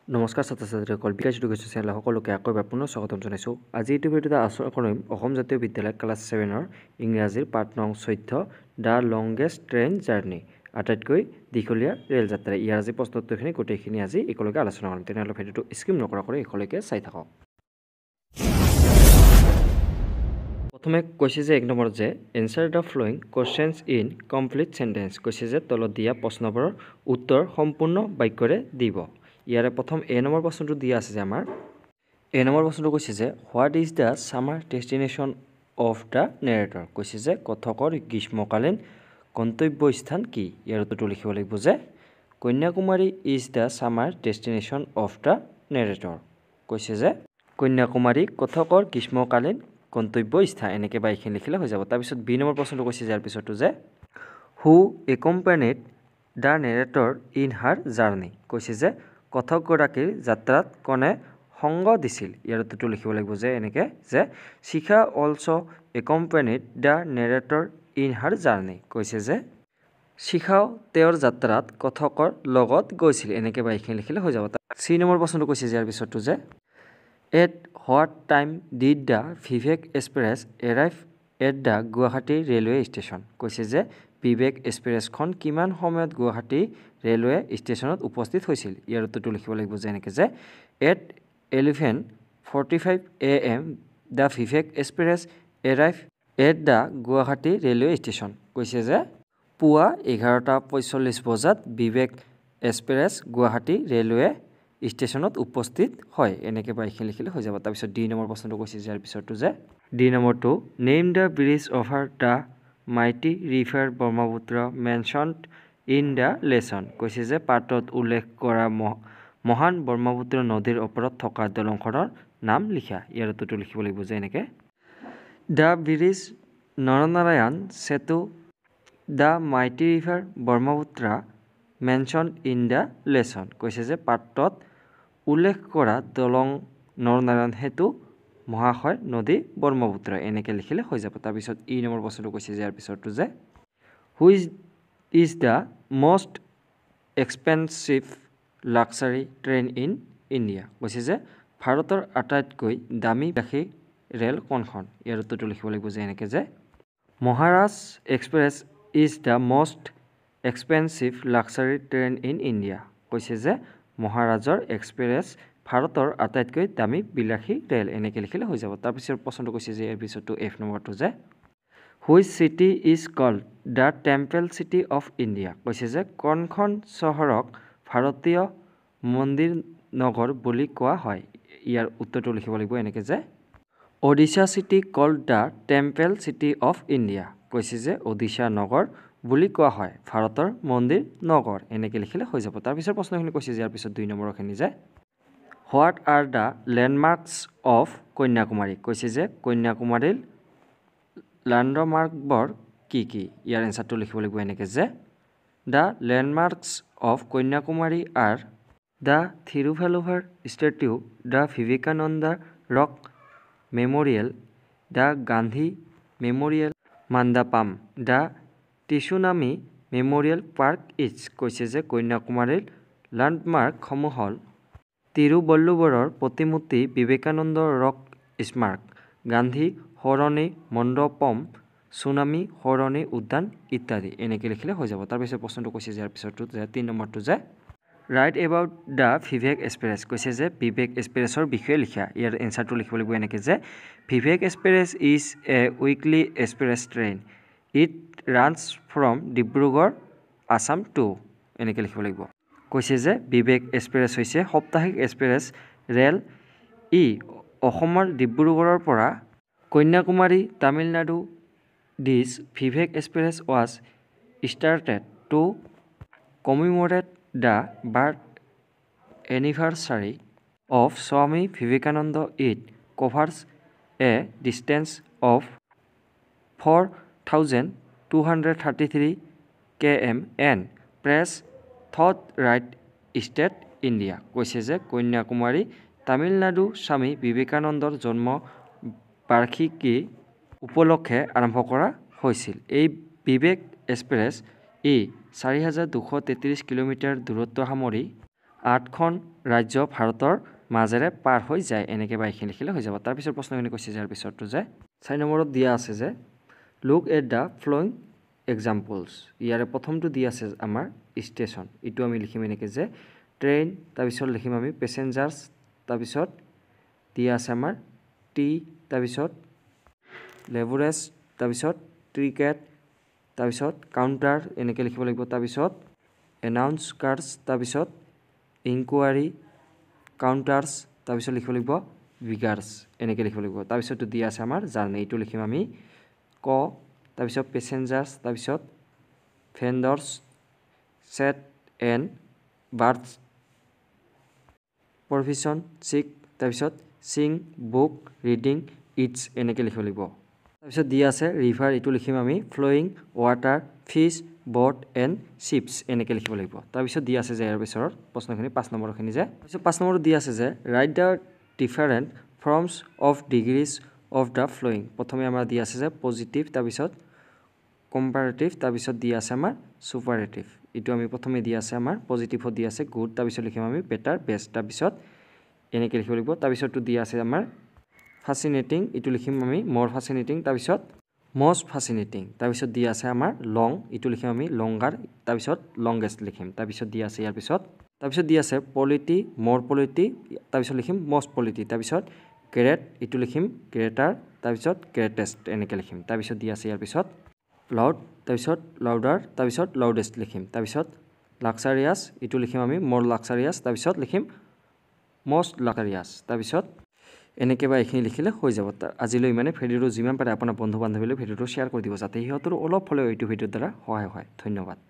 নমস্কাৰ ছাত্ৰ ছাত্ৰীসকল বিকাশ এডুকেশ্যন চেনেল সকলোকে আকৌ এবাৰ পুনৰ স্বাগতম জনাইছোঁ। আজি এইটো ভিডিঅ'ত আলোচনা কৰিম অসম জাতীয় বিদ্যালয় ক্লাছ 7ৰ ইংৰাজীৰ পাঠ নং 14 দ্য লংগেষ্ট ট্ৰেইন জাৰ্ণি আটাইতকৈ দীঘলীয়া ৰেল যাত্ৰা। ইয়াৰ আজি প্ৰশ্নোত্তৰখিনি গোটেইখিনি আজি একেলগে আলোচনা কৰিম। তেনেহ'লে ভিডিঅ'টো স্কিপ নকৰাকৈ একেলগে চাই থাকক। প্ৰথমে কৈছে যে 1 নম্বৰত যে answer the flowing questions in complete sentence. কৈছে যে তলত দিয়া প্ৰশ্নবোৰৰ উত্তৰ সম্পূৰ্ণ বাক্যৰে দিব। ইয়াৰে প্ৰথম এ নম্বৰ প্ৰশ্নটো দিয়া আছে যে আমাৰ এ নম্বৰ প্ৰশ্নটো কৈছে যে what is the summer destination of the narrator. কৈছে যে কথকৰ গ্ৰীষ্মকালীন গন্তব্যস্থান কি? ইয়াৰ উত্তৰটো লিখিব লাগিব যে Kanyakumari is the summer destination of the narrator. কৈছে যে কন্যাকুমাৰী কথকৰ গ্ৰীষ্মকালীন গন্তব্যস্থান এনেকৈ বা এইখিনি লিখিলে হৈ যাব। তাৰপিছত বি নম্বৰ প্ৰশ্নটো কৈছে যে ইয়াৰ পিছতো যে হু একম্পেনিড the narrator in her journey. কৈছে যে কথকগৰাকীৰ যাত্ৰাত কোনে সংগ দিছিল? ইয়াৰ উত্তৰটো লিখিব লাগিব যে এনেকৈ যে Shikha also' accompanied the narrator in her journey. কৈছে যে শিখাও তেওঁৰ যাত্ৰাত কথকৰ লগত গৈছিল এনেকৈ বা এইখিনি লিখিলে হৈ যাব। চি নম্বৰ প্ৰশ্নটো কৈছে যে ইয়াৰ পিছতো যে at what time did the Vivek express arrive at the Guwahati railway station. কৈছে যে ভিভেক এক্সপ্ৰেছখন কিমান সময়ত গুৱাহাটী ৰেলৱে ষ্টেচনত উপস্থিত হৈছিল? ইয়াৰ উত্তৰটো লিখিব লাগিব যে এনেকৈ যে at 11:45 AM the Vivek express arrive at the Guwahati railway station. কৈছে যে পুৱা 11:45 বজাত ভিভেক এক্সপ্ৰেছ গুৱাহাটী ৰেলৱে ষ্টেচনত উপস্থিত হয় এনেকৈ বা এইখিনি লিখিলে হৈ যাব। তাৰপিছত ডি নম্বৰ প্ৰশ্নটো কৈছে যে ইয়াৰ পিছতো যে ডি নম্বৰটো name the bridge over the mighty river Brahmaputra mentioned in the lesson. কৈছে যে পাঠত উল্লেখ কৰা মহান ব্ৰহ্মপুত্ৰ নদীৰ ওপৰত থকা দলংখনৰ নাম লিখা। ইয়াৰ উত্তৰটো লিখিব লাগিব যে এনেকৈ the bridge Naranarayan Setu the mighty river Brahmaputra mentioned in the lesson. কৈছে যে পাঠত উল্লেখ কৰা দলং নৰনাৰায়ণ সেতু মহাশয় নদী ব্ৰহ্মপুত্ৰ এনেকৈ লিখিলে হৈ যাব। তাৰপিছত ই নম্বৰ প্ৰশ্নটো কৈছে যে ইয়াৰ পিছতো যে which is the most expensive luxury train in India. কৈছে যে ভাৰতৰ আটাইতকৈ দামী বিলাসী ৰেল কোনখন? ইয়াৰ উত্তৰটো লিখিব লাগিব যে এনেকৈ যে Maharaj express is the most expensive luxury train in India. কৈছে যে মহাৰাজৰ এক্সপ্ৰেছ ভাৰতৰ আটাইতকৈ দামী বিলাসী ৰেল এনেকৈ লিখিলে হৈ যাব। তাৰপিছত প্ৰশ্নটো কৈছে যে ইয়াৰ পিছতো এফ নম্বৰটো যে which city is called the temple city of India. কৈছে যে কোনখন চহৰক ভাৰতীয় মন্দিৰ নগৰ বুলি কোৱা হয়? ইয়াৰ উত্তৰটো লিখিব লাগিব এনেকৈ যে Odisha city called the temple city of India. কৈছে যে ওড়িশা নগৰ বুলি কোৱা হয় ভাৰতৰ মন্দিৰ নগৰ এনেকৈ লিখিলে হৈ যাব। তাৰপিছত প্ৰশ্নখিনি কৈছে যে ইয়াৰ পিছত 2 নম্বৰখিনি যে what are the landmarks of Kanyakumari. কৈছে যে কন্যাকুমাৰীৰ লেণ্ডমাৰ্কবোৰ কি কি? ইয়াৰ এনচাৰটো লিখিব লাগিব এনেকৈ যে the landmarks of Kanyakumari are the Thiruvalluvar statue the Vivekananda rock memorial the Gandhi memorial mandapam the tsunami memorial park its. কৈছে যে কন্যাকুমাৰীৰ লেণ্ডমাৰ্কসমূহ হ'ল তিৰুবল্লুবৰৰ প্ৰতিমূৰ্তি, বিবেকানন্দ ৰক স্মাৰক, গান্ধী সৰণি মণ্ডপম, ছুনামি সৰণি উদ্যান ইত্যাদি এনেকৈ লিখিলে হৈ যাব। তাৰপিছত প্ৰশ্নটো কৈছে যে ইয়াৰ পিছতো যে 3 নম্বৰটো যে right about the Vivek express. কৈছে যে ভিভেক এক্সপ্ৰেছৰ বিষয়ে লিখা। ইয়াৰ এনচাৰটো লিখিব লাগিব এনেকৈ যে Vivek express is a weekly express train it runs from Dibrugarh Assam to এনেকৈ লিখিব লাগিব। কৈছে যে ভিভেক এক্সপ্ৰেছ হৈছে সাপ্তাহিক এক্সপ্ৰেছ ৰেল। ই অসমৰ ডিব্ৰুগড়ৰ পৰা কন্যাকুমাৰী তামিলনাডু। দিছ Vivek express was started two কমিমৰেট the birth anniversary of Swami Vivekananda. It কভাৰ্ছ A distance of 4,233 km and press thought right state India. কৈছে যে কন্যাকুমাৰী তামিলনাডু স্বামী বিবেকানন্দৰ জন্ম বাৰ্ষিকী উপলক্ষে আৰম্ভ কৰা হৈছিল। এই ভিভেক এক্সপ্ৰেছ ই 4,233 কিলোমিটাৰ দূৰত্ব সামৰি 8খন ৰাজ্য ভাৰতৰ মাজেৰে পাৰ হৈ যায় এনেকৈ বা এইখিনি লিখিলে হৈ যাব তাৰপিছত প্ৰশ্নখিনি কৈছে যে ইয়াৰ পিছৰটো যে 4 নম্বৰত দিয়া আছে যে look at the following examples ইয়াৰে প্ৰথমটো দিয়া আছে আমাৰ ষ্টেচন এইটো আমি লিখিম এনেকৈ যে ট্ৰেইন তাৰপিছত লিখিম আমি পেছেঞ্জাৰ্ছ তাৰপিছত দিয়া আছে আমাৰ টি তাৰপিছত লেবৰেজ তাৰপিছত ক্ৰিকেট তাৰপিছত কাউণ্টাৰ এনেকৈ লিখিব লাগিব তাৰপিছত এনাউন্সাৰ্ছ তাৰপিছত ইনকুৱাৰী কাউণ্টাৰ্ছ তাৰপিছত লিখিব লাগিব বিগাৰ্ছ এনেকৈ লিখিব লাগিব তাৰপিছতটো দিয়া আছে আমাৰ জাৰ্ণি এইটো লিখিম আমি ক তাৰপিছত পেছেঞ্জাৰ্ছ তাৰপিছত ভেণ্ডৰ্ছ ছেট এণ্ড বাৰ্ডছ প্ৰভিজন চিক তাৰপিছত চিং বুক ৰিডিং ইটছ এনেকৈ লিখিব লাগিব তাৰপিছত দিয়া আছে ৰিভাৰ এইটো লিখিম আমি ফ্ল'য়িং ৱাটাৰ ফিছ বট এণ্ড শ্বিপছ এনেকৈ লিখিব লাগিব তাৰপিছত দিয়া আছে যে ইয়াৰ পিছৰ প্ৰশ্নখিনি 5 নম্বৰখিনি যে তাৰপিছত 5 নম্বৰত দিয়া আছে যে right the different forms of degrees of the flowing প্ৰথমে আমাৰ দিয়া আছে যে পজিটিভ তাৰপিছত কম্পাৰেটিভ তাৰপিছত দিয়া আছে আমাৰ ছুপাৰেটিভ এইটো আমি প্ৰথমে দিয়া আছে আমাৰ পজিটিভত দিয়া আছে গুড তাৰপিছত লিখিম আমি বেটাৰ বেষ্ট তাৰপিছত এনেকৈ লিখিব লাগিব তাৰপিছতটো দিয়া আছে আমাৰ ফাচিনেটিং এইটো লিখিম আমি মোৰ ফাচিনেটিং তাৰপিছত মষ্ট ফাচিনেটিং তাৰপিছত দিয়া আছে আমাৰ লং এইটো লিখিম আমি লংগাৰ তাৰপিছত লংগেষ্ট লিখিম তাৰপিছত দিয়া আছে ইয়াৰ তাৰপিছত দিয়া আছে পলিটি মোৰ পলিটি তাৰপিছত লিখিম মষ্ট পলিটি তাৰপিছত গ্ৰেট এইটো লিখিম গ্ৰেটাৰ তাৰপিছত গ্ৰেটেষ্ট এনেকৈ লিখিম তাৰপিছত দিয়া আছে ইয়াৰ পিছত লাউড তাৰপিছত লাউডাৰ তাৰপিছত লাউডেষ্ট লিখিম তাৰপিছত লাক্সাৰিয়াছ এইটো লিখিম আমি মোৰ লাক্সাৰিয়াছ তাৰপিছত লিখিম মষ্ট লাক্সাৰিয়াছ তাৰপিছত এনেকৈ বা এইখিনি লিখিলে হৈ যাব আজিলৈ মানে ভিডিঅ'টো যিমান পাৰে আপোনাৰ বন্ধু বান্ধৱীলৈ ভিডিঅ'টো শ্বেয়াৰ কৰি দিব যাতে সিহঁতৰো অলপ হ'লেও এইটো ভিডিঅ'ৰ দ্বাৰা সহায় হয় ধন্যবাদ